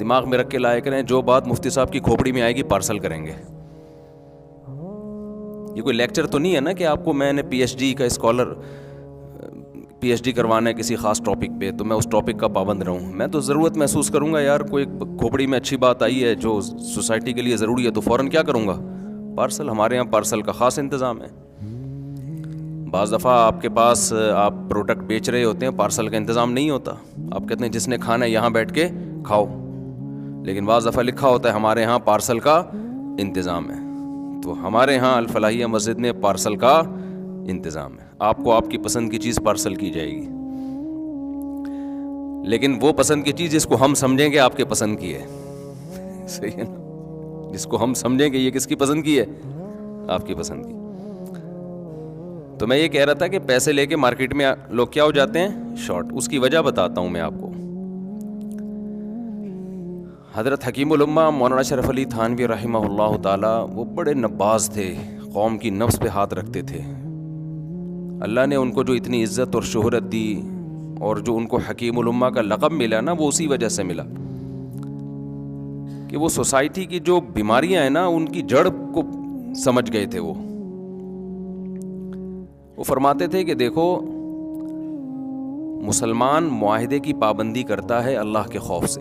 دماغ میں رکھ کے لایا کریں, جو بات مفتی صاحب کی کھوپڑی میں آئے گی پارسل کریں گے. یہ کوئی لیکچر تو نہیں ہے نا کہ آپ کو میں نے پی ایچ ڈی کا اسکالر پی ایچ ڈی کروانا ہے کسی خاص ٹاپک پہ تو میں اس ٹاپک کا پابند رہوں. میں تو ضرورت محسوس کروں گا یار کوئی کھوپڑی میں اچھی بات آئی ہے جو سوسائٹی کے لیے ضروری ہے تو فوراً کیا کروں گا, پارسل. ہمارے یہاں پارسل کا خاص انتظام ہے. بعض دفعہ آپ کے پاس آپ پروڈکٹ بیچ رہے ہوتے ہیں, پارسل کا انتظام نہیں ہوتا. آپ کہتے ہیں جس نے کھانا ہے یہاں بیٹھ کے کھاؤ, لیکن بعض دفعہ لکھا ہوتا ہے ہمارے یہاں پارسل کا انتظام ہے. تو ہمارے یہاں الفلاحیہ مسجد میں پارسل کا انتظام ہے. آپ کو آپ کی پسند کی چیز پارسل کی جائے گی, لیکن وہ پسند کی چیز جس کو ہم سمجھیں گے آپ کے پسند کی ہے. صحیح ہے نا, جس کو ہم سمجھیں گے یہ کس کی پسند کی ہے, آپ کی پسند کی. تو میں یہ کہہ رہا تھا کہ پیسے لے کے مارکیٹ میں لوگ کیا ہو جاتے ہیں, شارٹ. اس کی وجہ بتاتا ہوں میں آپ کو. حضرت حکیم الامہ مولانا اشرف علی تھانوی رحمہ اللہ تعالی وہ بڑے نباز تھے, قوم کی نفس پہ ہاتھ رکھتے تھے. اللہ نے ان کو جو اتنی عزت اور شہرت دی اور جو ان کو حکیم الامہ کا لقب ملا نا, وہ اسی وجہ سے ملا کہ وہ سوسائٹی کی جو بیماریاں ہیں نا ان کی جڑ کو سمجھ گئے تھے. وہ فرماتے تھے کہ دیکھو مسلمان معاہدے کی پابندی کرتا ہے اللہ کے خوف سے,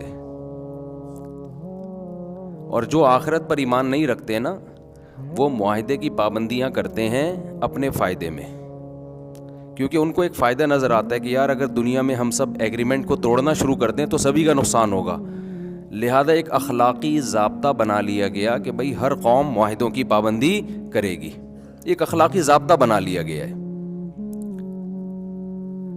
اور جو آخرت پر ایمان نہیں رکھتے نا وہ معاہدے کی پابندیاں کرتے ہیں اپنے فائدے میں, کیونکہ ان کو ایک فائدہ نظر آتا ہے کہ یار اگر دنیا میں ہم سب ایگریمنٹ کو توڑنا شروع کر دیں تو سبھی کا نقصان ہوگا. لہذا ایک اخلاقی ضابطہ بنا لیا گیا کہ بھئی ہر قوم معاہدوں کی پابندی کرے گی. ایک اخلاقی ضابطہ بنا لیا گیا ہے.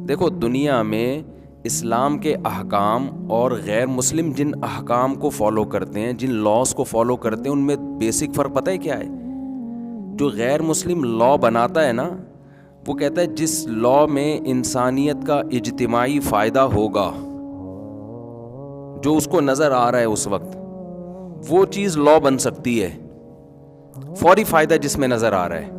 دیکھو دنیا میں اسلام کے احکام اور غیر مسلم جن احکام کو فالو کرتے ہیں, جن لاز کو فالو کرتے ہیں, ان میں بیسک فرق پتہ ہے کیا ہے؟ جو غیر مسلم لا بناتا ہے نا وہ کہتا ہے جس لا میں انسانیت کا اجتماعی فائدہ ہوگا, جو اس کو نظر آ رہا ہے اس وقت, وہ چیز لا بن سکتی ہے. فوری فائدہ جس میں نظر آ رہا ہے,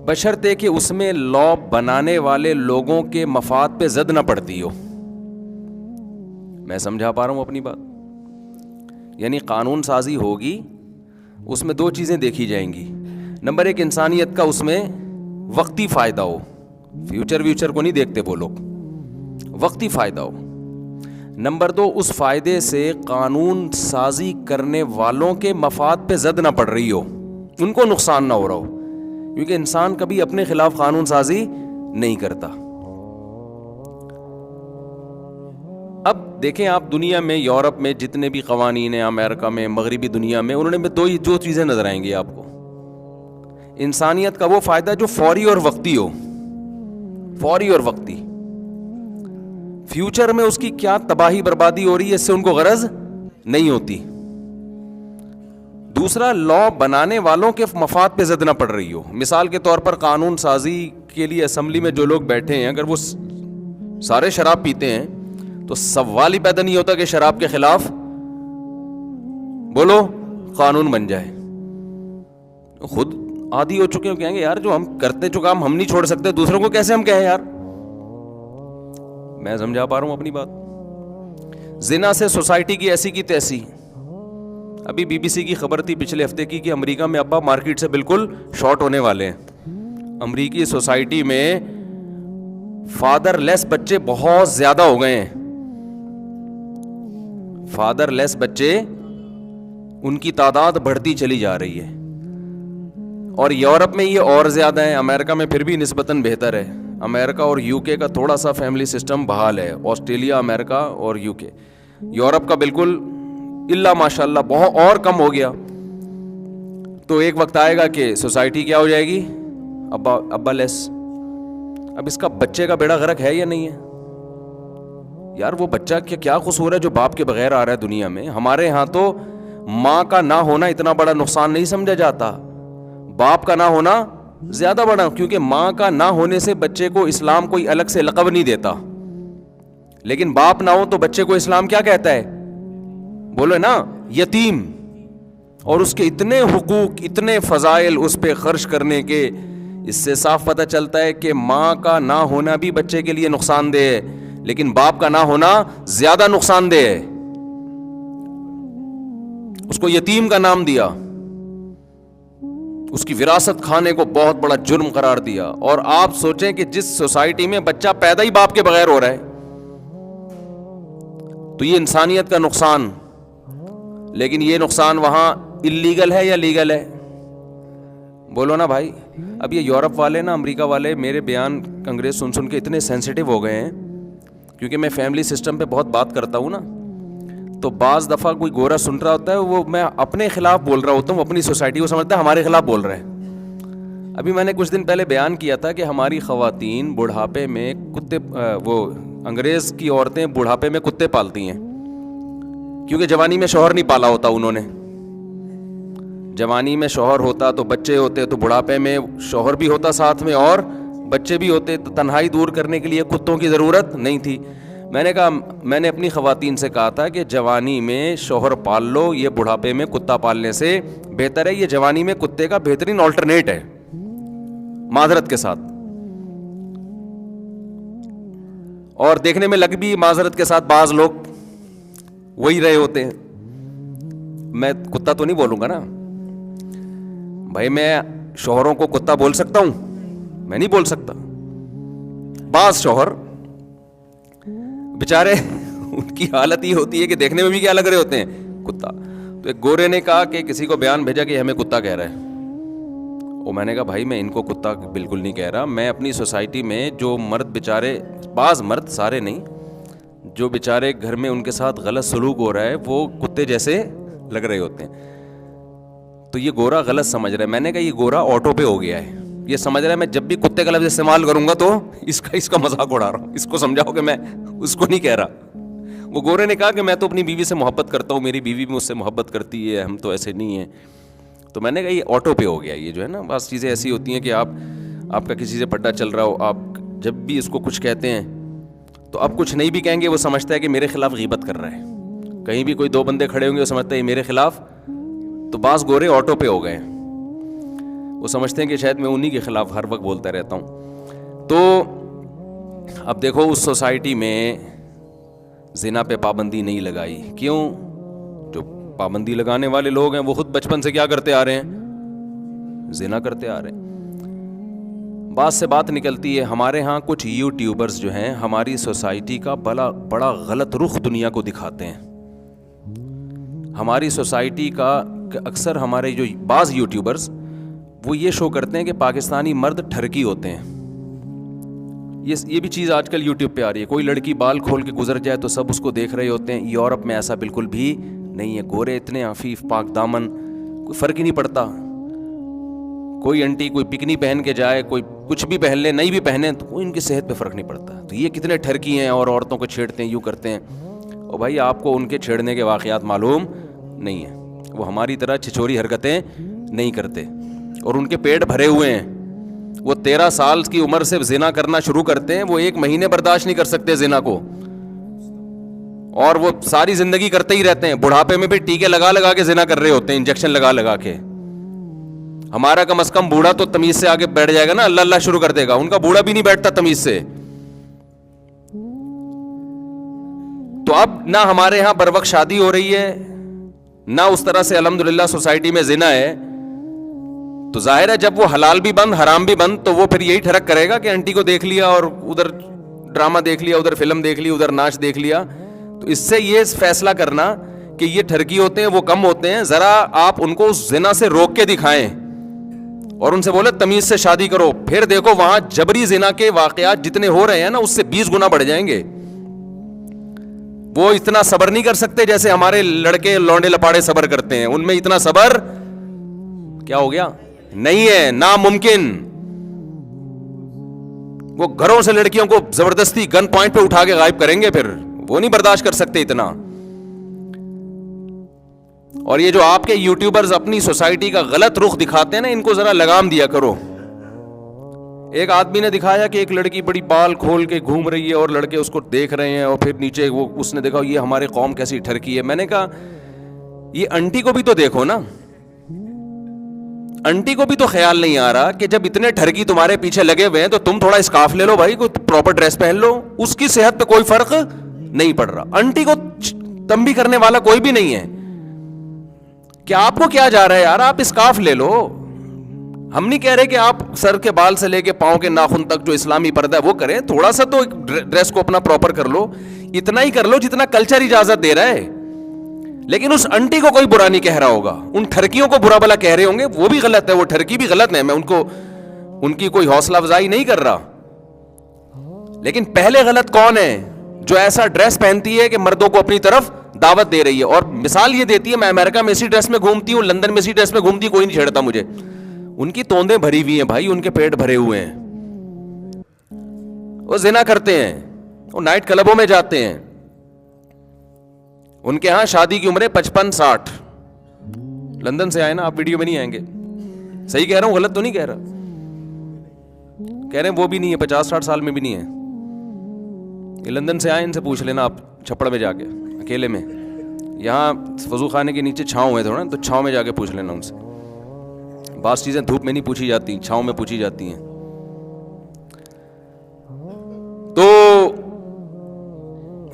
بشرطے کہ اس میں لا بنانے والے لوگوں کے مفاد پہ زد نہ پڑتی ہو. میں سمجھا پا رہا ہوں اپنی بات؟ یعنی قانون سازی ہوگی, اس میں دو چیزیں دیکھی جائیں گی. نمبر ایک, انسانیت کا اس میں وقتی فائدہ ہو, فیوچر کو نہیں دیکھتے وہ لوگ, وقتی فائدہ ہو. نمبر دو, اس فائدے سے قانون سازی کرنے والوں کے مفاد پہ زد نہ پڑ رہی ہو, ان کو نقصان نہ ہو رہا ہو, کیونکہ انسان کبھی اپنے خلاف قانون سازی نہیں کرتا. اب دیکھیں آپ دنیا میں, یورپ میں جتنے بھی قوانین ہیں, امریکہ میں, مغربی دنیا میں, انہوں نے دو چیزیں نظر آئیں گی آپ کو. انسانیت کا وہ فائدہ جو فوری اور وقتی ہو, فوری اور وقتی. فیوچر میں اس کی کیا تباہی بربادی ہو رہی ہے اس سے ان کو غرض نہیں ہوتی. دوسرا, لا بنانے والوں کے مفاد پہ زد نہ پڑ رہی ہو. مثال کے طور پر قانون سازی کے لیے اسمبلی میں جو لوگ بیٹھے ہیں, اگر وہ سارے شراب پیتے ہیں تو سوال ہی پیدا نہیں ہوتا کہ شراب کے خلاف بولو قانون بن جائے. خود عادی ہو چکے ہو, کہیں گے یار جو ہم کرتے جو کام ہم نہیں چھوڑ سکتے, دوسروں کو کیسے ہم کہیں یار. میں سمجھا پا رہا ہوں اپنی بات؟ زنا سے سوسائٹی کی ایسی کی تیسی. ابھی بی بی سی کی خبر تھی پچھلے ہفتے کی کہ امریکہ میں ابا مارکیٹ سے بالکل شارٹ ہونے والے ہیں. امریکی سوسائٹی میں فادر لیس بچے بہت زیادہ ہو گئے ہیں. فادر لیس بچے, ان کی تعداد بڑھتی چلی جا رہی ہے. اور یورپ میں یہ اور زیادہ ہے, امریکہ میں پھر بھی نسبتاً بہتر ہے. امریکہ اور یو کے کا تھوڑا سا فیملی سسٹم بحال ہے, آسٹریلیا, امریکہ اور یو کے. یورپ کا بالکل اللہ ماشاء اللہ بہت اور کم ہو گیا. تو ایک وقت آئے گا کہ سوسائٹی کیا ہو جائے گی, ابا لیس. اب اس کا بچے کا بیڑا غرق ہے یا نہیں ہے یار؟ وہ بچہ کیا قصور ہے جو باپ کے بغیر آ رہا ہے دنیا میں؟ ہمارے ہاں تو ماں کا نہ ہونا اتنا بڑا نقصان نہیں سمجھا جاتا, باپ کا نہ ہونا زیادہ بڑا, کیونکہ ماں کا نہ ہونے سے بچے کو اسلام کوئی الگ سے لقب نہیں دیتا. لیکن باپ نہ ہو تو بچے کو اسلام کیا کہتا ہے؟ بولو نا, یتیم. اور اس کے اتنے حقوق, اتنے فضائل اس پہ خرچ کرنے کے. اس سے صاف پتہ چلتا ہے کہ ماں کا نہ ہونا بھی بچے کے لیے نقصان دہ ہے, لیکن باپ کا نہ ہونا زیادہ نقصان دہ ہے. اس کو یتیم کا نام دیا, اس کی وراثت کھانے کو بہت بڑا جرم قرار دیا. اور آپ سوچیں کہ جس سوسائٹی میں بچہ پیدا ہی باپ کے بغیر ہو رہا ہے, تو یہ انسانیت کا نقصان. لیکن یہ نقصان وہاں اللیگل ہے یا لیگل ہے؟ بولو نا بھائی. اب یہ یورپ والے نا, امریکہ والے میرے بیان انگریز سن سن کے اتنے سینسیٹیو ہو گئے ہیں, کیونکہ میں فیملی سسٹم پہ بہت بات کرتا ہوں نا, تو بعض دفعہ کوئی گورا سن رہا ہوتا ہے, وہ میں اپنے خلاف بول رہا ہوتا ہوں, اپنی سوسائٹی کو سمجھتا ہے ہمارے خلاف بول رہے ہیں. ابھی میں نے کچھ دن پہلے بیان کیا تھا کہ ہماری خواتین بڑھاپے میں کتے, وہ انگریز کی عورتیں بڑھاپے میں کتے پالتی ہیں, کیونکہ جوانی میں شوہر نہیں پالا ہوتا انہوں نے. جوانی میں شوہر ہوتا تو بچے ہوتے, تو بڑھاپے میں شوہر بھی ہوتا ساتھ میں اور بچے بھی ہوتے, تو تنہائی دور کرنے کے لیے کتوں کی ضرورت نہیں تھی. میں نے کہا, میں نے اپنی خواتین سے کہا تھا کہ جوانی میں شوہر پال لو, یہ بڑھاپے میں کتا پالنے سے بہتر ہے. یہ جوانی میں کتے کا بہترین آلٹرنیٹ ہے, معذرت کے ساتھ. اور دیکھنے میں لگ بھی معذرت کے ساتھ بعض لوگ وہی رہے ہوتے ہیں. میں کتا تو نہیں بولوں گا نا بھائی, میں شوہروں کو کتا بول سکتا ہوں؟ میں نہیں بول سکتا. بعض شوہر بیچارے ان کی حالت یہ ہوتی ہے کہ دیکھنے میں بھی کیا لگ رہے ہوتے ہیں, کتا. تو ایک گورے نے کہا کہ کسی کو بیان بھیجا کہ ہمیں کتا کہہ رہا ہے. اور میں نے کہا بھائی میں ان کو کتا بالکل نہیں کہہ رہا. میں اپنی سوسائٹی میں جو مرد بیچارے, بعض مرد, سارے نہیں, جو بیچارے گھر میں ان کے ساتھ غلط سلوک ہو رہا ہے وہ کتے جیسے لگ رہے ہوتے ہیں. تو یہ گورا غلط سمجھ رہا ہے. میں نے کہا یہ گورا آٹو پہ ہو گیا ہے, یہ سمجھ رہا ہے میں جب بھی کتے کا لفظ استعمال کروں گا تو اس کا مذاق اڑا رہا ہوں. اس کو سمجھاؤ کہ میں اس کو نہیں کہہ رہا. وہ گورے نے کہا کہ میں تو اپنی بیوی سے محبت کرتا ہوں, میری بیوی بھی مجھ سے محبت کرتی ہے, ہم تو ایسے نہیں ہیں. تو میں نے کہا یہ آٹو پہ ہو گیا. یہ جو ہے نا, بعض چیزیں ایسی ہوتی ہیں کہ آپ کا کسی سے پڈا چل رہا ہو, آپ جب بھی اس کو کچھ کہتے ہیں تو اب کچھ نہیں بھی کہیں گے, وہ سمجھتا ہے کہ میرے خلاف غیبت کر رہا ہے. کہیں بھی کوئی دو بندے کھڑے ہوں گے, وہ سمجھتا ہے یہ میرے خلاف. تو بعض گورے آٹو پہ ہو گئے, وہ سمجھتے ہیں کہ شاید میں انہی کے خلاف ہر وقت بولتا رہتا ہوں. تو اب دیکھو اس سوسائٹی میں زنا پہ پابندی نہیں لگائی. کیوں؟ جو پابندی لگانے والے لوگ ہیں وہ خود بچپن سے کیا کرتے آ رہے ہیں, زنا کرتے آ رہے ہیں. بات سے بات نکلتی ہے, ہمارے ہاں کچھ یوٹیوبرز جو ہیں ہماری سوسائٹی کا بڑا غلط رخ دنیا کو دکھاتے ہیں. ہماری سوسائٹی کا اکثر ہمارے جو بعض یوٹیوبرز وہ یہ شو کرتے ہیں کہ پاکستانی مرد ٹھرکی ہوتے ہیں. یہ بھی چیز آج کل یوٹیوب پہ آ رہی ہے. کوئی لڑکی بال کھول کے گزر جائے تو سب اس کو دیکھ رہے ہوتے ہیں. یورپ میں ایسا بالکل بھی نہیں ہے. گورے اتنے عفیف, پاک دامن, کوئی فرق ہی نہیں پڑتا. کوئی انٹی کوئی بکنی پہن کے جائے, کوئی کچھ بھی پہن لے, نہیں بھی پہنے, تو کوئی ان کی صحت پہ فرق نہیں پڑتا. تو یہ کتنے ٹھرکی ہیں اور عورتوں کو چھیڑتے ہیں, یوں کرتے ہیں. اور بھائی آپ کو ان کے چھیڑنے کے واقعات معلوم نہیں ہیں. وہ ہماری طرح چھچوری حرکتیں نہیں کرتے, اور ان کے پیٹ بھرے ہوئے ہیں. وہ 13 سال کی عمر سے زنا کرنا شروع کرتے ہیں, وہ 1 مہینے برداشت نہیں کر سکتے زنا کو, اور وہ ساری زندگی کرتے ہی رہتے ہیں. بڑھاپے میں بھی ٹیکے لگا کے زنا کر رہے ہوتے ہیں, انجیکشن لگا کے. ہمارا کم از کم بوڑھا تو تمیز سے آگے بیٹھ جائے گا نا, اللہ اللہ شروع کر دے گا. ان کا بوڑھا بھی نہیں بیٹھتا تمیز سے. تو اب نہ ہمارے ہاں بر وقت شادی ہو رہی ہے, نہ اس طرح سے الحمدللہ سوسائٹی میں زنا ہے. تو ظاہر ہے جب وہ حلال بھی بند حرام بھی بند, تو وہ پھر یہی ٹھڑک کرے گا کہ انٹی کو دیکھ لیا اور ادھر ڈرامہ دیکھ لیا, ادھر فلم دیکھ لی, ادھر ناچ دیکھ لیا. تو اس سے یہ فیصلہ کرنا کہ یہ ٹھرکی ہوتے ہیں, وہ کم ہوتے ہیں, ذرا آپ ان کو اس زنا سے روک کے دکھائیں اور ان سے بولے تمیز سے شادی کرو. پھر دیکھو وہاں جبری زنا کے واقعات جتنے ہو رہے ہیں نا, اس سے 20 گنا بڑھ جائیں گے. وہ اتنا صبر نہیں کر سکتے جیسے ہمارے لڑکے لونڈے لپاڑے صبر کرتے ہیں. ان میں اتنا صبر کیا ہو گیا نہیں ہے, ناممکن. وہ گھروں سے لڑکیوں کو زبردستی گن پوائنٹ پہ اٹھا کے غائب کریں گے, پھر وہ نہیں برداشت کر سکتے اتنا. اور یہ جو آپ کے یوٹیوبرز اپنی سوسائٹی کا غلط رخ دکھاتے ہیں نا, ان کو ذرا لگام دیا کرو. ایک آدمی نے دکھایا کہ ایک لڑکی بڑی بال کھول کے گھوم رہی ہے اور لڑکے اس کو دیکھ رہے ہیں, اور پھر نیچے وہ اس نے دیکھا یہ ہمارے قوم کیسی ٹھرکی ہے. میں نے کہا یہ انٹی کو بھی تو دیکھو نا, انٹی کو بھی تو خیال نہیں آ رہا کہ جب اتنے ٹھرکی تمہارے پیچھے لگے ہوئے ہیں تو تم تھوڑا اسکارف لے لو بھائی, پراپر ڈریس پہن لو, اس کی صحت پہ کوئی فرق نہیں پڑ رہا. آنٹی کو تنبیہ کرنے والا کوئی بھی نہیں ہے کہ آپ کو کیا جا رہا ہے یار, آپ اسکارف لے لو. ہم نہیں کہہ رہے کہ آپ سر کے بال سے لے کے پاؤں کے ناخن تک جو اسلامی پردہ ہے وہ کریں, تھوڑا سا تو ڈریس کو اپنا پراپر کر لو, اتنا ہی کر لو جتنا کلچر اجازت دے رہا ہے. لیکن اس انٹی کو کوئی برا نہیں کہہ رہا ہوگا, ان ٹھرکیوں کو برا بلا کہہ رہے ہوں گے, وہ بھی غلط ہے, وہ ٹھرکی بھی غلط ہے, میں ان کی کوئی حوصلہ افزائی نہیں کر رہا. لیکن پہلے غلط کون ہے؟ جو ایسا ڈریس پہنتی ہے کہ مردوں کو اپنی طرف دعوت دے رہی ہے, اور مثال یہ دیتی ہے میں امریکہ میں اسی ڈریس میں گھومتی ہوں, لندن میں اسی ڈریس میں گھومتی ہوں, کوئی نہیں چھیڑتا مجھے. ان کی توندیں بھری ہوئی ہیں بھائی, ان کے پیٹ بھرے ہوئے ہیں, وہ زنا کرتے ہیں, وہ نائٹ کلبوں میں جاتے ہیں, ان کے ہاں شادی کی عمریں 55-60. لندن سے آئے نا آپ, ویڈیو میں نہیں آئیں گے, صحیح کہہ رہا ہوں, غلط تو نہیں کہہ رہا, کہہ رہے ہیں وہ بھی نہیں ہے, 50-60 سال میں بھی نہیں ہے. یہ لندن سے آئے, ان سے پوچھ لینا آپ چھپڑ میں جا کے اکیلے میں, یہاں وضو خانے کے نیچے چھاؤں ہے تھوڑا, تو چھاؤں میں جا کے پوچھ لینا ان سے. بعض چیزیں دھوپ میں نہیں پوچھی جاتی, چھاؤں میں پوچھی جاتی ہیں. تو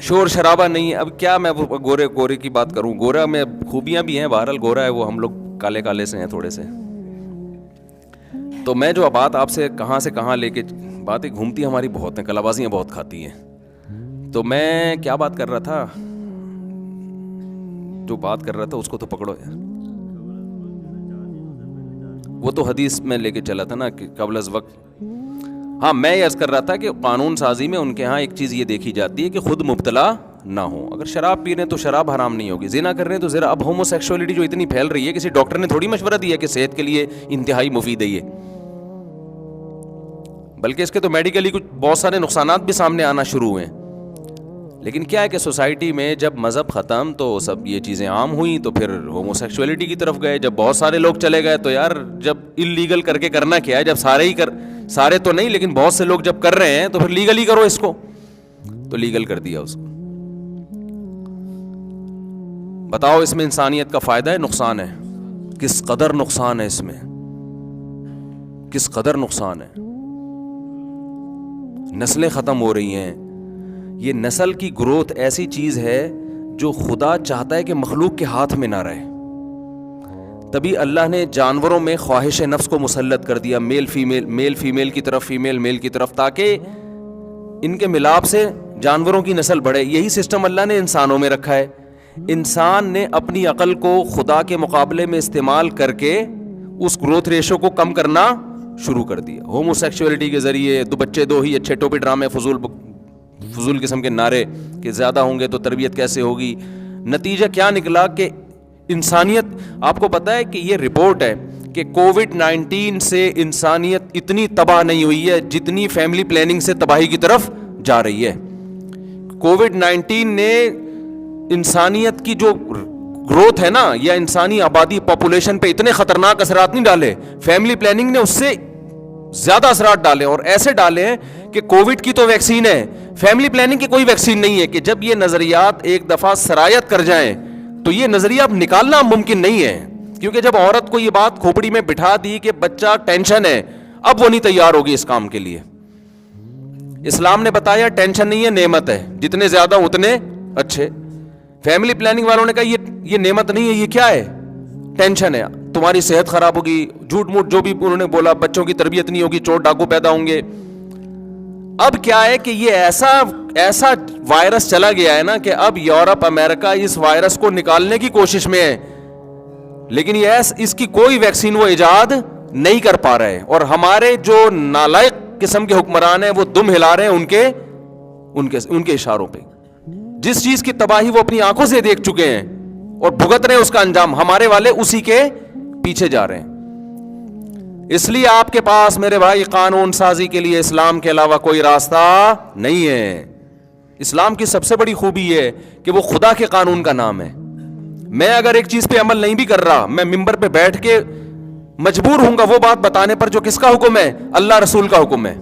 شور شرابہ نہیں ہے. اب کیا میں گورے کی بات کروں, گورا میں خوبیاں بھی ہیں, بہرحال گورا ہے وہ, ہم لوگ کالے کالے سے ہیں تھوڑے سے. تو میں جو بات آپ سے کہاں لے کے باتیں گھومتی ہماری بہت ہیں, کلابازیاں بہت کھاتی ہیں. تو میں کیا بات کر رہا تھا, جو بات کر رہا تھا اس کو تو پکڑو یار. وہ تو حدیث میں لے کے چلا تھا نا کہ قبل از وقت. ہاں, میں یہ عرض کر رہا تھا کہ قانون سازی میں ان کے ہاں ایک چیز یہ دیکھی جاتی ہے کہ خود مبتلا نہ ہو. اگر شراب پی رہے ہیں تو شراب حرام نہیں ہوگی, زنا کر رہے ہیں تو زنا. اب ہومو سیکشولیٹی جو اتنی پھیل رہی ہے, کسی ڈاکٹر نے تھوڑی مشورہ دیا کہ صحت کے لیے انتہائی مفید ہے یہ, بلکہ اس کے تو میڈیکلی کچھ بہت سارے نقصانات بھی سامنے آنا شروع ہوئے. لیکن کیا ہے کہ سوسائٹی میں جب مذہب ختم تو سب یہ چیزیں عام ہوئیں, تو پھر ہومو سیکشولیٹی کی طرف گئے. جب بہت سارے لوگ چلے گئے تو یار جب انلیگل کر کے کرنا کیا ہے, جب سارے تو نہیں لیکن بہت سے لوگ جب کر رہے ہیں تو پھر لیگل ہی کرو اس کو, تو لیگل کر دیا اس کو. بتاؤ اس میں انسانیت کا فائدہ ہے نقصان ہے؟ کس قدر نقصان ہے اس میں, کس قدر نقصان ہے. نسلیں ختم ہو رہی ہیں. یہ نسل کی گروتھ ایسی چیز ہے جو خدا چاہتا ہے کہ مخلوق کے ہاتھ میں نہ رہے. تبھی اللہ نے جانوروں میں خواہش نفس کو مسلط کر دیا, میل فیمیل کی طرف, فیمیل میل کی طرف, تاکہ ان کے ملاپ سے جانوروں کی نسل بڑھے. یہی سسٹم اللہ نے انسانوں میں رکھا ہے. انسان نے اپنی عقل کو خدا کے مقابلے میں استعمال کر کے اس گروتھ ریشو کو کم کرنا شروع کر دیا. ہومو سیکشولیٹی کے ذریعے 2 بچے 2 ہی, اچھے ٹوپی ڈرامے, فضول قسم کے نارے کہ زیادہ ہوں گے تو تربیت کیسے ہوگی. نتیجہ کیا نکلا کہ انسانیت, آپ کو پتا ہے کہ یہ رپورٹ ہے کہ کووڈ-19 سے انسانیت اتنی تباہ نہیں ہوئی ہے جتنی فیملی پلاننگ سے تباہی کی طرف جا رہی ہے. کووڈ-19 نے انسانیت کی جو گروتھ ہے نا, یا انسانی آبادی پاپولیشن پہ اتنے خطرناک اثرات نہیں ڈالے, فیملی پلاننگ نے اس سے زیادہ اثرات ڈالے, اور ایسے ڈالے ہیں کہ کووڈ کی تو ویکسین ہے, فیملی پلاننگ کی کوئی ویکسین نہیں ہے. کہ جب یہ نظریات ایک دفعہ سرایت کر جائیں تو یہ نظریہ اب نکالنا ممکن نہیں ہے, کیونکہ جب عورت کو یہ بات کھوپڑی میں بٹھا دی کہ بچہ ٹینشن ہے, اب وہ نہیں تیار ہوگی اس کام کے لیے. اسلام نے بتایا ٹینشن نہیں ہے, نعمت ہے, جتنے زیادہ اتنے اچھے. فیملی پلاننگ والوں نے کہا یہ نعمت نہیں ہے, یہ کیا ہے, ٹینشن ہے, تمہاری صحت خراب ہوگی, جھوٹ موٹ جو بھی انہوں نے بولا, بچوں کی تربیت نہیں ہوگی, چور ڈاکو پیدا ہوں گے. اب کیا ہے کہ یہ ایسا وائرس چلا گیا ہے نا کہ اب یورپ امریکہ اس وائرس کو نکالنے کی کوشش میں ہے, لیکن اس کی کوئی ویکسین وہ ایجاد نہیں کر پا رہے. اور ہمارے جو نالائق قسم کے حکمران ہیں وہ دم ہلا رہے ہیں ان کے اشاروں پہ. جس چیز کی تباہی وہ اپنی آنکھوں سے دیکھ چکے ہیں اور بھگت رہے ہیں اس کا انجام, ہمارے والے اسی کے پیچھے جا رہے ہیں. اس لیے آپ کے پاس میرے بھائی قانون سازی کے لیے اسلام کے علاوہ کوئی راستہ نہیں ہے. اسلام کی سب سے بڑی خوبی یہ ہے کہ وہ خدا کے قانون کا نام ہے. میں اگر ایک چیز پہ عمل نہیں بھی کر رہا, میں ممبر پہ بیٹھ کے مجبور ہوں گا وہ بات بتانے پر جو کس کا حکم ہے, اللہ رسول کا حکم ہے.